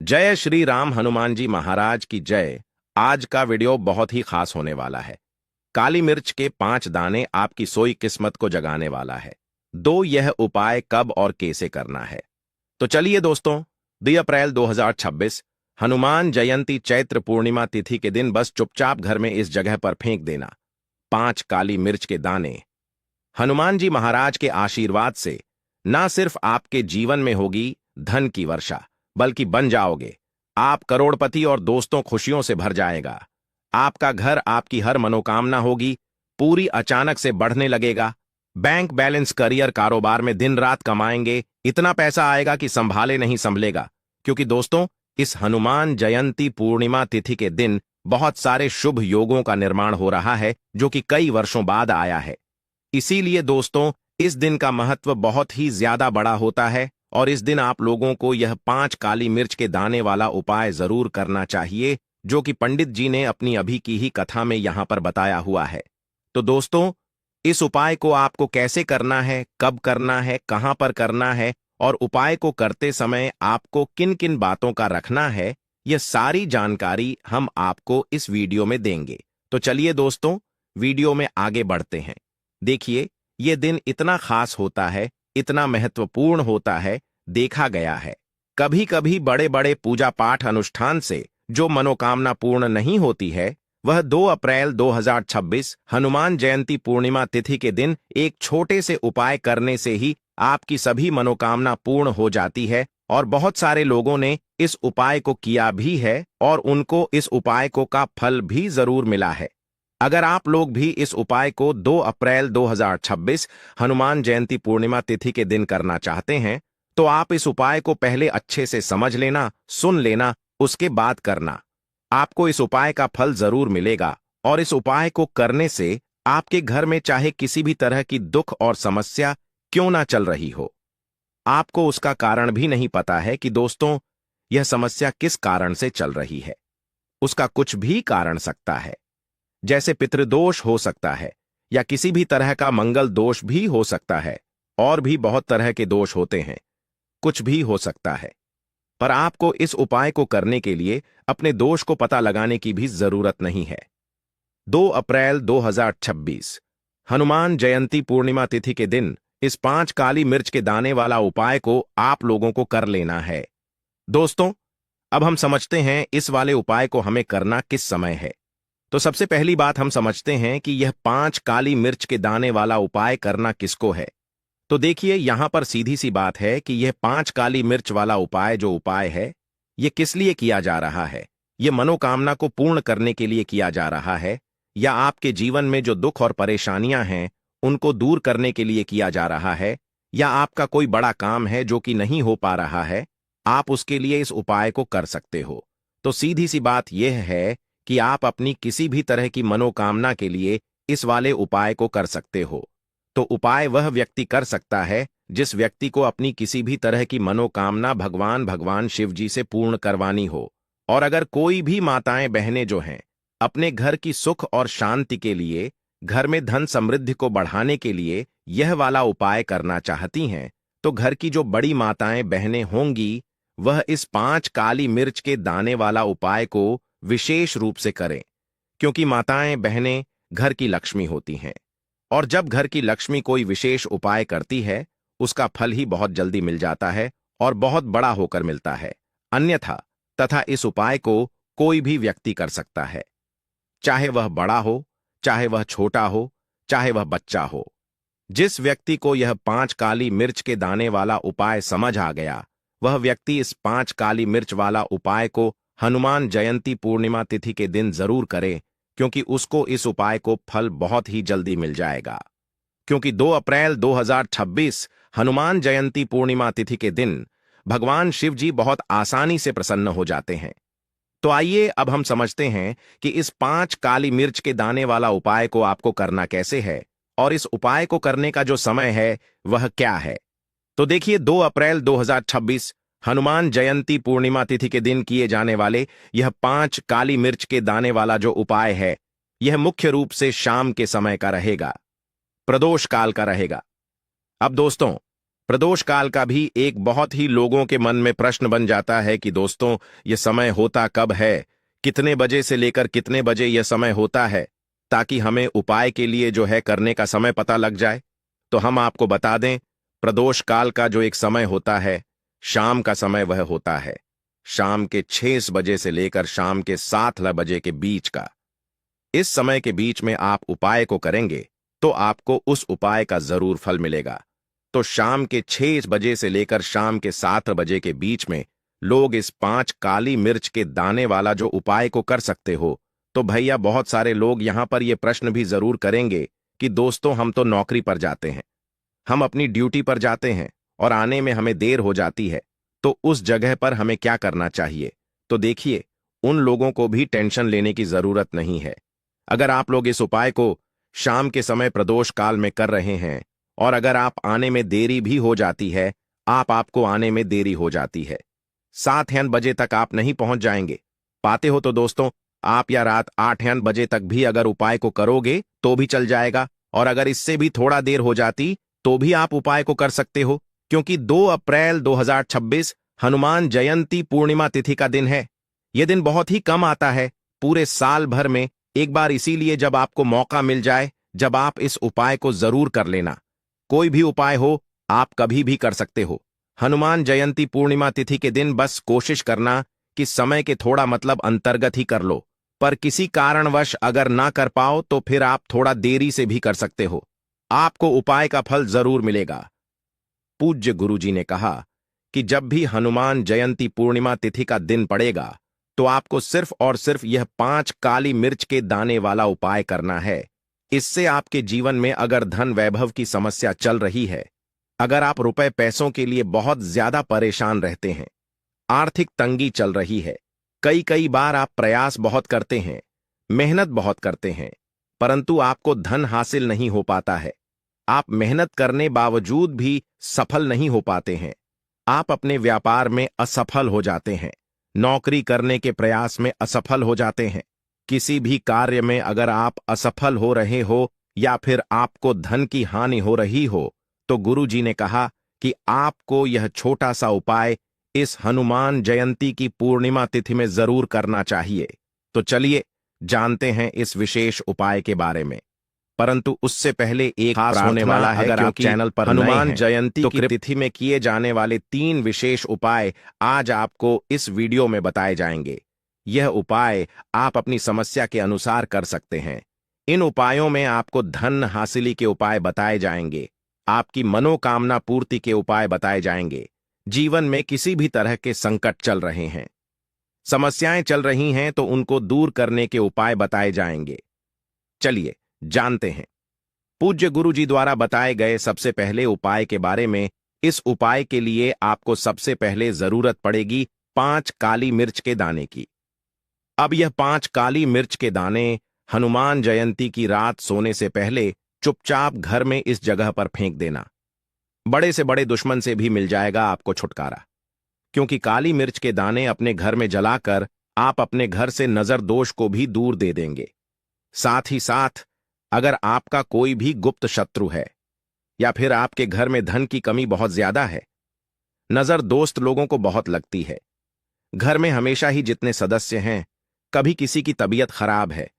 जय श्री राम हनुमान जी महाराज की जय। आज का वीडियो बहुत ही खास होने वाला है। काली मिर्च के 5 दाने आपकी सोई किस्मत को जगाने वाला है। यह उपाय कब और कैसे करना है, तो चलिए दोस्तों। 2 अप्रैल 2026 हनुमान जयंती चैत्र पूर्णिमा तिथि के दिन बस चुपचाप घर में इस जगह पर फेंक देना 5 काली मिर्च के दाने। हनुमान जी महाराज के आशीर्वाद से ना सिर्फ आपके जीवन में होगी धन की वर्षा, बल्कि बन जाओगे आप करोड़पति और दोस्तों खुशियों से भर जाएगा। आपका घर, आपकी हर मनोकामना होगी पूरी, अचानक से बढ़ने लगेगा। बैंक बैलेंस, करियर, कारोबार में दिन रात कमाएंगे, इतना पैसा आएगा कि संभाले नहीं संभलेगा। क्योंकि दोस्तों, इस हनुमान जयंती पूर्णिमा तिथि के दिन बहुत सारे शुभ योगों का निर्माण हो रहा है, जो कि कई वर्षों बाद आया है। इसीलिए दोस्तों, इस दिन का महत्व बहुत ही ज्यादा बड़ा होता है और इस दिन आप लोगों को यह 5 काली मिर्च के दाने वाला उपाय जरूर करना चाहिए, जो कि पंडित जी ने अपनी अभी की ही कथा में यहां पर बताया हुआ है। तो दोस्तों, इस उपाय को आपको कैसे करना है, कब करना है, कहां पर करना है और उपाय को करते समय आपको किन किन बातों का रखना है, यह सारी जानकारी हम आपको इस वीडियो में देंगे। तो चलिए दोस्तों, वीडियो में आगे बढ़ते हैं। देखिए, यह दिन इतना खास होता है, इतना महत्वपूर्ण होता है। देखा गया है कभी कभी बड़े बड़े पूजा पाठ अनुष्ठान से जो मनोकामना पूर्ण नहीं होती है, वह 2 अप्रैल 2026 हनुमान जयंती पूर्णिमा तिथि के दिन एक छोटे से उपाय करने से ही आपकी सभी मनोकामना पूर्ण हो जाती है। और बहुत सारे लोगों ने इस उपाय को किया भी है और उनको इस उपाय को का फल भी जरूर मिला है। अगर आप लोग भी इस उपाय को 2 अप्रैल 2026 हनुमान जयंती पूर्णिमा तिथि के दिन करना चाहते हैं, तो आप इस उपाय को पहले अच्छे से समझ लेना, सुन लेना, उसके बाद करना। आपको इस उपाय का फल जरूर मिलेगा और इस उपाय को करने से आपके घर में चाहे किसी भी तरह की दुख और समस्या क्यों ना चल रही हो, आपको उसका कारण भी नहीं पता है कि दोस्तों यह समस्या किस कारण से चल रही है। उसका कुछ भी कारण सकता है, जैसे पितृदोष हो सकता है या किसी भी तरह का मंगल दोष भी हो सकता है, और भी बहुत तरह के दोष होते हैं, कुछ भी हो सकता है। पर आपको इस उपाय को करने के लिए अपने दोष को पता लगाने की भी जरूरत नहीं है। 2 अप्रैल 2026 हनुमान जयंती पूर्णिमा तिथि के दिन इस 5 काली मिर्च के दाने वाला उपाय को आप लोगों को कर लेना है। दोस्तों, अब हम समझते हैं इस वाले उपाय को हमें करना किस समय है। तो सबसे पहली बात हम समझते हैं कि यह 5 काली मिर्च के दाने वाला उपाय करना किसको है। तो देखिए, यहां पर सीधी सी बात है कि यह 5 काली मिर्च वाला उपाय जो उपाय है, यह किस लिए किया जा रहा है। यह मनोकामना को पूर्ण करने के लिए किया जा रहा है, या आपके जीवन में जो दुख और परेशानियां हैं उनको दूर करने के लिए किया जा रहा है, या आपका कोई बड़ा काम है जो कि नहीं हो पा रहा है, आप उसके लिए इस उपाय को कर सकते हो। तो सीधी सी बात यह है कि आप अपनी किसी भी तरह की मनोकामना के लिए इस वाले उपाय को कर सकते हो। तो उपाय वह व्यक्ति कर सकता है जिस व्यक्ति को अपनी किसी भी तरह की मनोकामना भगवान शिव जी से पूर्ण करवानी हो। और अगर कोई भी माताएं बहनें जो हैं अपने घर की सुख और शांति के लिए, घर में धन समृद्धि को बढ़ाने के लिए यह वाला उपाय करना चाहती हैं, तो घर की जो बड़ी माताएं बहनें होंगी, वह इस 5 काली मिर्च के दाने वाला उपाय को विशेष रूप से करें। क्योंकि माताएं बहनें घर की लक्ष्मी होती हैं, और जब घर की लक्ष्मी कोई विशेष उपाय करती है, उसका फल ही बहुत जल्दी मिल जाता है और बहुत बड़ा होकर मिलता है। अन्यथा तथा इस उपाय को कोई भी व्यक्ति कर सकता है, चाहे वह बड़ा हो, चाहे वह छोटा हो, चाहे वह बच्चा हो। जिस व्यक्ति को यह 5 काली मिर्च के दाने वाला उपाय समझ आ गया, वह व्यक्ति इस 5 काली मिर्च वाला उपाय को हनुमान जयंती पूर्णिमा तिथि के दिन जरूर करे, क्योंकि उसको इस उपाय को फल बहुत ही जल्दी मिल जाएगा। क्योंकि 2 अप्रैल 2026 हनुमान जयंती पूर्णिमा तिथि के दिन भगवान शिव जी बहुत आसानी से प्रसन्न हो जाते हैं। तो आइए अब हम समझते हैं कि इस 5 काली मिर्च के दाने वाला उपाय को आपको करना कैसे है और इस उपाय को करने का जो समय है वह क्या है। तो देखिए, 2 अप्रैल 2026 हनुमान जयंती पूर्णिमा तिथि के दिन किए जाने वाले यह 5 काली मिर्च के दाने वाला जो उपाय है, यह मुख्य रूप से शाम के समय का रहेगा, प्रदोष काल का रहेगा। अब दोस्तों, प्रदोष काल का भी एक बहुत ही लोगों के मन में प्रश्न बन जाता है कि दोस्तों, ये समय होता कब है, कितने बजे से लेकर कितने बजे यह समय होता है, ताकि हमें उपाय के लिए जो है करने का समय पता लग जाए। तो हम आपको बता दें, प्रदोष काल का जो एक समय होता है, शाम का समय वह होता है शाम के 6 बजे से लेकर शाम के 7 बजे के बीच का। इस समय के बीच में आप उपाय को करेंगे तो आपको उस उपाय का जरूर फल मिलेगा। तो शाम के 6 बजे से लेकर शाम के 7 बजे के बीच में लोग इस 5 काली मिर्च के दाने वाला जो उपाय को कर सकते हो। तो भैया, बहुत सारे लोग यहां पर यह प्रश्न भी जरूर करेंगे कि दोस्तों, हम तो नौकरी पर जाते हैं, हम अपनी ड्यूटी पर जाते हैं और आने में हमें देर हो जाती है, तो उस जगह पर हमें क्या करना चाहिए। तो देखिए, उन लोगों को भी टेंशन लेने की जरूरत नहीं है। अगर आप लोग इस उपाय को शाम के समय प्रदोष काल में कर रहे हैं और अगर आप आने में देरी भी हो जाती है, आपको आने में देरी हो जाती है, 7 बजे तक आप नहीं पहुंच जाएंगे पाते हो, तो दोस्तों, आप या रात 8 बजे तक भी अगर उपाय को करोगे तो भी चल जाएगा। और अगर इससे भी थोड़ा देर हो जाती तो भी आप उपाय को कर सकते हो, क्योंकि 2 अप्रैल 2026 हनुमान जयंती पूर्णिमा तिथि का दिन है। यह दिन बहुत ही कम आता है पूरे साल भर में एक बार, इसीलिए जब आपको मौका मिल जाए, जब आप इस उपाय को जरूर कर लेना। कोई भी उपाय हो, आप कभी भी कर सकते हो। हनुमान जयंती पूर्णिमा तिथि के दिन बस कोशिश करना कि समय के थोड़ा अंतर्गत ही कर लो, पर किसी कारणवश अगर ना कर पाओ तो फिर आप थोड़ा देरी से भी कर सकते हो, आपको उपाय का फल जरूर मिलेगा। पूज्य गुरुजी ने कहा कि जब भी हनुमान जयंती पूर्णिमा तिथि का दिन पड़ेगा तो आपको सिर्फ और सिर्फ यह 5 काली मिर्च के दाने वाला उपाय करना है। इससे आपके जीवन में अगर धन वैभव की समस्या चल रही है, अगर आप रुपए पैसों के लिए बहुत ज्यादा परेशान रहते हैं, आर्थिक तंगी चल रही है, कई बार आप प्रयास बहुत करते हैं, मेहनत बहुत करते हैं, परंतु आपको धन हासिल नहीं हो पाता है, आप मेहनत करने बावजूद भी सफल नहीं हो पाते हैं, आप अपने व्यापार में असफल हो जाते हैं, नौकरी करने के प्रयास में असफल हो जाते हैं, किसी भी कार्य में अगर आप असफल हो रहे हो या फिर आपको धन की हानि हो रही हो, तो गुरुजी ने कहा कि आपको यह छोटा सा उपाय इस हनुमान जयंती की पूर्णिमा तिथि में जरूर करना चाहिए। तो चलिए जानते हैं इस विशेष उपाय के बारे में, परंतु उससे पहले एक खास होने वाला है। अगर आप चैनल पर हनुमान जयंती की तिथि में किए जाने वाले 3 विशेष उपाय आज आपको इस वीडियो में बताए जाएंगे। यह उपाय आप अपनी समस्या के अनुसार कर सकते हैं। इन उपायों में आपको धन हासिली के उपाय बताए जाएंगे, आपकी मनोकामना पूर्ति के उपाय बताए जाएंगे। जीवन में किसी भी तरह के संकट चल रहे हैं, समस्याएं चल रही हैं, तो उनको दूर करने के उपाय बताए जाएंगे। चलिए जानते हैं पूज्य गुरु जी द्वारा बताए गए सबसे पहले उपाय के बारे में। इस उपाय के लिए आपको सबसे पहले जरूरत पड़ेगी 5 काली मिर्च के दाने की। अब यह 5 काली मिर्च के दाने हनुमान जयंती की रात सोने से पहले चुपचाप घर में इस जगह पर फेंक देना। बड़े से बड़े दुश्मन से भी मिल जाएगा आपको छुटकारा, क्योंकि काली मिर्च के दाने अपने घर में जलाकर आप अपने घर से नजर दोष को भी दूर दे देंगे। साथ ही साथ अगर आपका कोई भी गुप्त शत्रु है या फिर आपके घर में धन की कमी बहुत ज्यादा है, नजर दोस्त लोगों को बहुत लगती है, घर में हमेशा ही जितने सदस्य हैं, कभी किसी की तबीयत खराब है,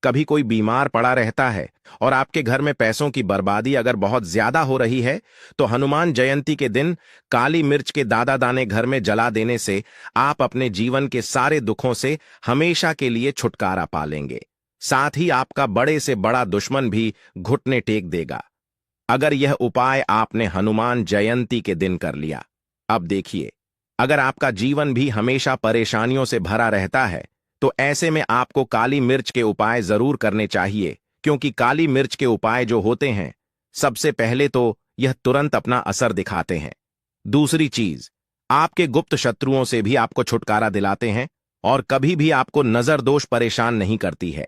कभी कोई बीमार पड़ा रहता है और आपके घर में पैसों की बर्बादी अगर बहुत ज्यादा हो रही है, तो हनुमान जयंती के दिन काली मिर्च के दादा दाने घर में जला देने से आप अपने जीवन के सारे दुखों से हमेशा के लिए छुटकारा पा लेंगे। साथ ही आपका बड़े से बड़ा दुश्मन भी घुटने टेक देगा अगर यह उपाय आपने हनुमान जयंती के दिन कर लिया। अब देखिए, अगर आपका जीवन भी हमेशा परेशानियों से भरा रहता है, तो ऐसे में आपको काली मिर्च के उपाय जरूर करने चाहिए, क्योंकि काली मिर्च के उपाय जो होते हैं, सबसे पहले तो यह तुरंत अपना असर दिखाते हैं। दूसरी चीज, आपके गुप्त शत्रुओं से भी आपको छुटकारा दिलाते हैं और कभी भी आपको नजर दोष परेशान नहीं करती है।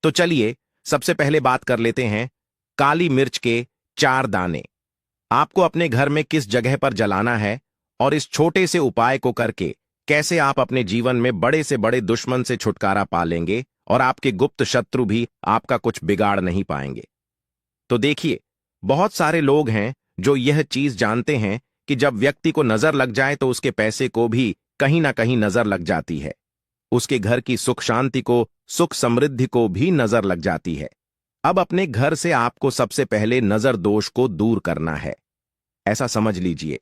तो चलिए सबसे पहले बात कर लेते हैं काली मिर्च के 4 दाने। आपको अपने घर में किस जगह पर जलाना है और इस छोटे से उपाय को करके कैसे आप अपने जीवन में बड़े से बड़े दुश्मन से छुटकारा पा लेंगे और आपके गुप्त शत्रु भी आपका कुछ बिगाड़ नहीं पाएंगे। तो देखिए, बहुत सारे लोग हैं जो यह चीज जानते हैं कि जब व्यक्ति को नजर लग जाए तो उसके पैसे को भी कहीं ना कहीं नजर लग जाती है, उसके घर की सुख शांति को, सुख समृद्धि को भी नजर लग जाती है। अब अपने घर से आपको सबसे पहले नजर दोष को दूर करना है। ऐसा समझ लीजिए,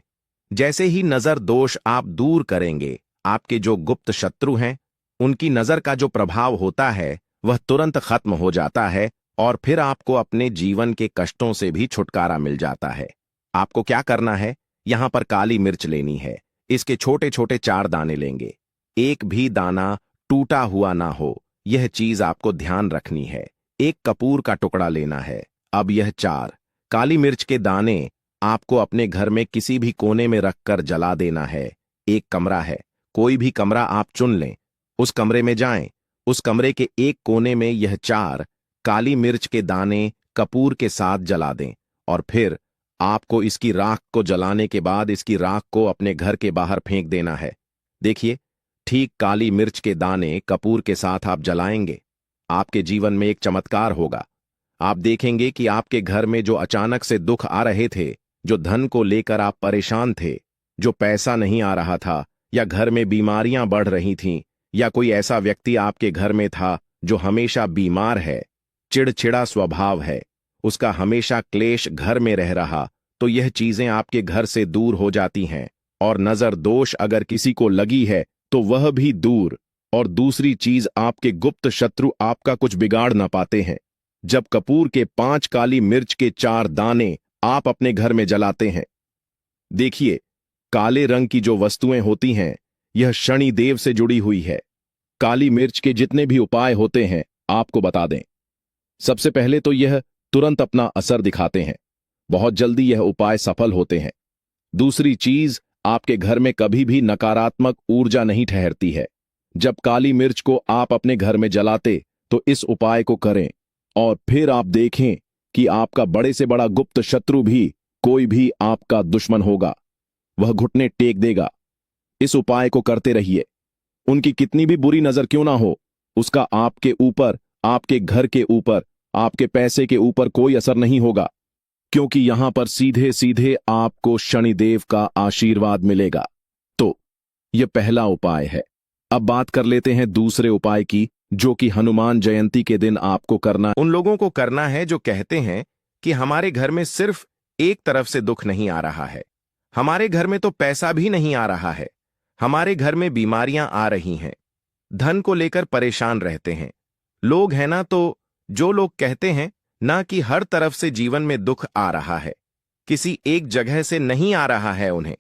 जैसे ही नजर दोष आप दूर करेंगे, आपके जो गुप्त शत्रु हैं उनकी नजर का जो प्रभाव होता है वह तुरंत खत्म हो जाता है और फिर आपको अपने जीवन के कष्टों से भी छुटकारा मिल जाता है। आपको क्या करना है, यहां पर काली मिर्च लेनी है। इसके छोटे छोटे 4 दाने लेंगे, एक भी दाना टूटा हुआ ना हो, यह चीज आपको ध्यान रखनी है। एक कपूर का टुकड़ा लेना है। अब यह 4 काली मिर्च के दाने आपको अपने घर में किसी भी कोने में रखकर जला देना है। एक कमरा है, कोई भी कमरा आप चुन लें, उस कमरे में जाएं, उस कमरे के एक कोने में यह 4 काली मिर्च के दाने कपूर के साथ जला दें और फिर आपको इसकी राख को जलाने के बाद इसकी राख को अपने घर के बाहर फेंक देना है। देखिए, ठीक काली मिर्च के दाने कपूर के साथ आप जलाएंगे, आपके जीवन में एक चमत्कार होगा। आप देखेंगे कि आपके घर में जो अचानक से दुख आ रहे थे, जो धन को लेकर आप परेशान थे, जो पैसा नहीं आ रहा था, या घर में बीमारियां बढ़ रही थीं, या कोई ऐसा व्यक्ति आपके घर में था जो हमेशा बीमार है, चिड़चिड़ा स्वभाव है, उसका हमेशा क्लेश घर में रह रहा, तो यह चीजें आपके घर से दूर हो जाती हैं। और नजर दोष अगर किसी को लगी है तो वह भी दूर। और दूसरी चीज, आपके गुप्त शत्रु आपका कुछ बिगाड़ ना पाते हैं। जब कपूर के 5 काली मिर्च के 4 दाने आप अपने घर में जलाते हैं, देखिए, काले रंग की जो वस्तुएं होती हैं यह शनि देव से जुड़ी हुई है। काली मिर्च के जितने भी उपाय होते हैं आपको बता दें। सबसे पहले तो यह तुरंत अपना असर दिखाते हैं, बहुत जल्दी यह उपाय सफल होते हैं। दूसरी चीज, आपके घर में कभी भी नकारात्मक ऊर्जा नहीं ठहरती है। जब काली मिर्च को आप अपने घर में जलाते तो इस उपाय को करें और फिर आप देखें कि आपका बड़े से बड़ा गुप्त शत्रु भी, कोई भी आपका दुश्मन होगा, वह घुटने टेक देगा। इस उपाय को करते रहिए, उनकी कितनी भी बुरी नजर क्यों ना हो, उसका आपके ऊपर, आपके घर के ऊपर, आपके पैसे के ऊपर कोई असर नहीं होगा, क्योंकि यहां पर सीधे सीधे आपको शनिदेव का आशीर्वाद मिलेगा। तो यह पहला उपाय है। अब बात कर लेते हैं दूसरे उपाय की, जो कि हनुमान जयंती के दिन आपको करना। उन लोगों को करना है जो कहते हैं कि हमारे घर में सिर्फ एक तरफ से दुख नहीं आ रहा है, हमारे घर में तो पैसा भी नहीं आ रहा है, हमारे घर में बीमारियां आ रही हैं, धन को लेकर परेशान रहते हैं। लोग हैं ना, तो जो लोग कहते हैं ना कि हर तरफ से जीवन में दुख आ रहा है, किसी एक जगह से नहीं आ रहा है, उन्हें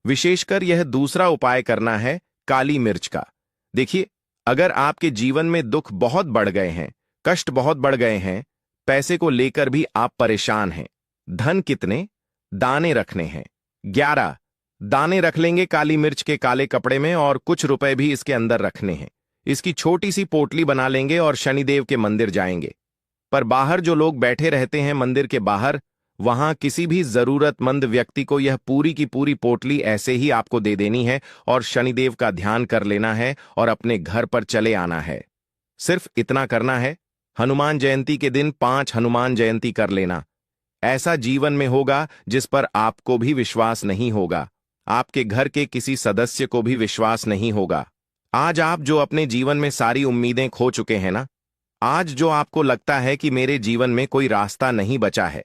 विशेषकर यह दूसरा उपाय करना है काली मिर्च का। देखिए, अगर आपके जीवन में दुख बहुत बढ़ गए हैं, कष्ट बहुत बढ़ गए हैं, पैसे को लेकर भी आप परेशान हैं, धन कितने दाने रखने हैं, 11 दाने रख लेंगे काली मिर्च के काले कपड़े में और कुछ रुपए भी इसके अंदर रखने हैं। इसकी छोटी सी पोटली बना लेंगे और शनिदेव के मंदिर जाएंगे। पर बाहर जो लोग बैठे रहते हैं मंदिर के बाहर, वहां किसी भी जरूरतमंद व्यक्ति को यह पूरी की पूरी पोटली ऐसे ही आपको दे देनी है और शनिदेव का ध्यान कर लेना है और अपने घर पर चले आना है। सिर्फ इतना करना है। हनुमान जयंती के दिन 5 हनुमान जयंती कर लेना। ऐसा जीवन में होगा जिस पर आपको भी विश्वास नहीं होगा, आपके घर के किसी सदस्य को भी विश्वास नहीं होगा। आज आप जो अपने जीवन में सारी उम्मीदें खो चुके हैं ना, आज जो आपको लगता है कि मेरे जीवन में कोई रास्ता नहीं बचा है,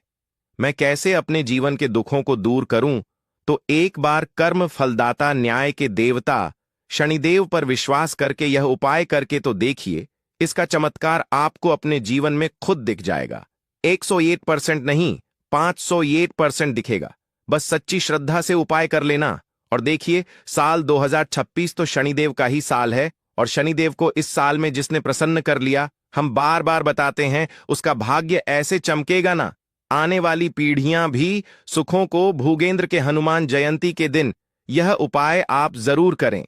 मैं कैसे अपने जीवन के दुखों को दूर करूं, तो एक बार कर्म फलदाता न्याय के देवता शनिदेव पर विश्वास करके यह उपाय करके तो देखिए, इसका चमत्कार आपको अपने जीवन में खुद दिख जाएगा। 108% नहीं, 508% दिखेगा। बस सच्ची श्रद्धा से उपाय कर लेना और देखिए, साल 2026 तो शनिदेव का ही साल है और शनिदेव को इस साल में जिसने प्रसन्न कर लिया, हम बार बार बताते हैं, उसका भाग्य ऐसे चमकेगा ना, आने वाली पीढ़ियां भी सुखों को भूगेंद्र के हनुमान जयंती के दिन यह उपाय आप जरूर करें।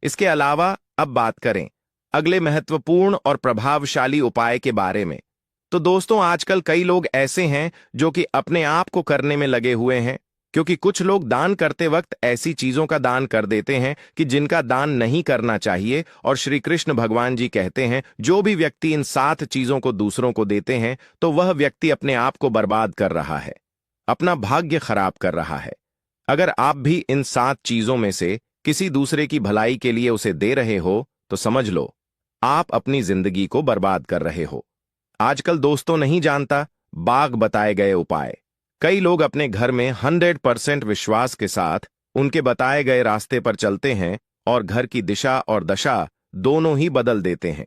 इसके अलावा अब बात करें अगले महत्वपूर्ण और प्रभावशाली उपाय के बारे में। तो दोस्तों, आजकल कई लोग ऐसे हैं जो कि अपने आप को करने में लगे हुए हैं, क्योंकि कुछ लोग दान करते वक्त ऐसी चीजों का दान कर देते हैं कि जिनका दान नहीं करना चाहिए। और श्री कृष्ण भगवान जी कहते हैं, जो भी व्यक्ति इन 7 चीजों को दूसरों को देते हैं तो वह व्यक्ति अपने आप को बर्बाद कर रहा है। अपना भाग्य खराब कर रहा है। अगर आप भी इन 7 चीजों में से किसी दूसरे की भलाई के लिए उसे दे रहे हो तो समझ लो आप अपनी जिंदगी को बर्बाद कर रहे हो। आजकल दोस्तों नहीं जानता बाग बताए गए उपाय। कई लोग अपने घर में 100% विश्वास के साथ उनके बताए गए रास्ते पर चलते हैं और घर की दिशा और दशा दोनों ही बदल देते हैं।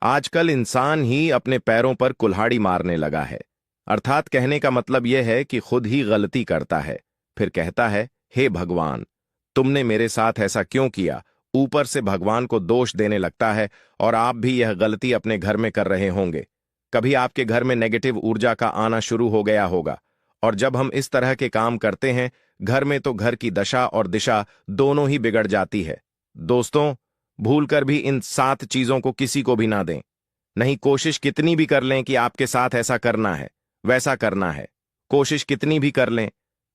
आजकल इंसान ही अपने पैरों पर कुल्हाड़ी मारने लगा है। अर्थात कहने का मतलब यह है कि खुद ही गलती करता है, फिर कहता है हे भगवान तुमने मेरे साथ ऐसा क्यों किया। ऊपर से भगवान को दोष देने लगता है और आप भी यह गलती अपने घर में कर रहे होंगे। कभी आपके घर में नेगेटिव ऊर्जा का आना शुरू हो गया होगा और जब हम इस तरह के काम करते हैं घर में तो घर की दशा और दिशा दोनों ही बिगड़ जाती है। दोस्तों, भूलकर भी इन 7 चीजों को किसी को भी ना दें। नहीं, कोशिश कितनी भी कर लें कि आपके साथ ऐसा करना है वैसा करना है, कोशिश कितनी भी कर लें,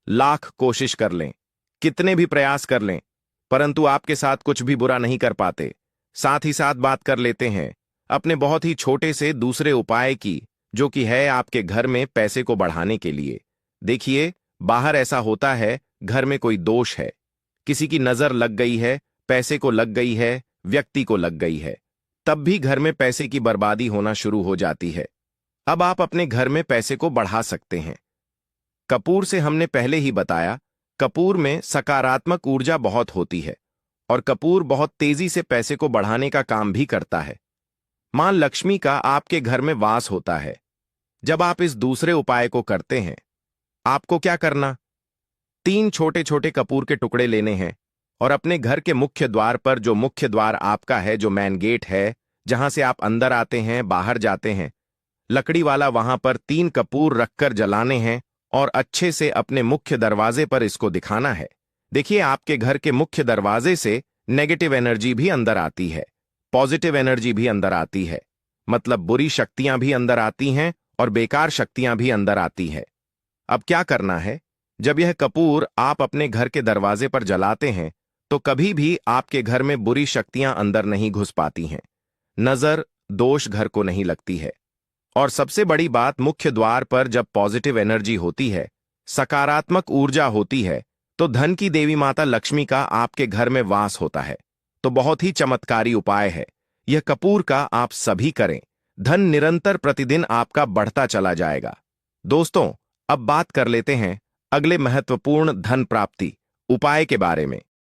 लाख कोशिश कर लें, कितने भी प्रयास कर लें, परंतु आपके साथ कुछ भी बुरा नहीं कर पाते। साथ ही साथ बात कर लेते हैं अपने बहुत ही छोटे से दूसरे उपाय की, जो कि है आपके घर में पैसे को बढ़ाने के लिए। देखिए, बाहर ऐसा होता है घर में कोई दोष है, किसी की नजर लग गई है, पैसे को लग गई है, व्यक्ति को लग गई है, तब भी घर में पैसे की बर्बादी होना शुरू हो जाती है। अब आप अपने घर में पैसे को बढ़ा सकते हैं। कपूर से हमने पहले ही बताया, कपूर में सकारात्मक ऊर्जा बहुत होती है और कपूर बहुत तेजी से पैसे को बढ़ाने का काम भी करता है। मां लक्ष्मी का आपके घर में वास होता है। जब आप इस दूसरे उपाय को करते हैं, आपको क्या करना, 3 छोटे छोटे कपूर के टुकड़े लेने हैं और अपने घर के मुख्य द्वार पर, जो मुख्य द्वार आपका है, जो मेन गेट है, जहां से आप अंदर आते हैं बाहर जाते हैं, लकड़ी वाला, वहां पर 3 कपूर रखकर जलाने हैं और अच्छे से अपने मुख्य दरवाजे पर इसको दिखाना है। देखिए, आपके घर के मुख्य दरवाजे से नेगेटिव एनर्जी भी अंदर आती है, पॉजिटिव एनर्जी भी अंदर आती है, मतलब बुरी शक्तियां भी अंदर आती हैं और बेकार शक्तियां भी अंदर आती है। अब क्या करना है, जब यह कपूर आप अपने घर के दरवाजे पर जलाते हैं तो कभी भी आपके घर में बुरी शक्तियां अंदर नहीं घुस पाती हैं, नजर दोष घर को नहीं लगती है। और सबसे बड़ी बात, मुख्य द्वार पर जब पॉजिटिव एनर्जी होती है, सकारात्मक ऊर्जा होती है, तो धन की देवी माता लक्ष्मी का आपके घर में वास होता है। तो बहुत ही चमत्कारी उपाय है यह कपूर का, आप सभी करें। धन निरंतर प्रतिदिन आपका बढ़ता चला जाएगा। दोस्तों, अब बात कर लेते हैं अगले महत्वपूर्ण धन प्राप्ति उपाय के बारे में।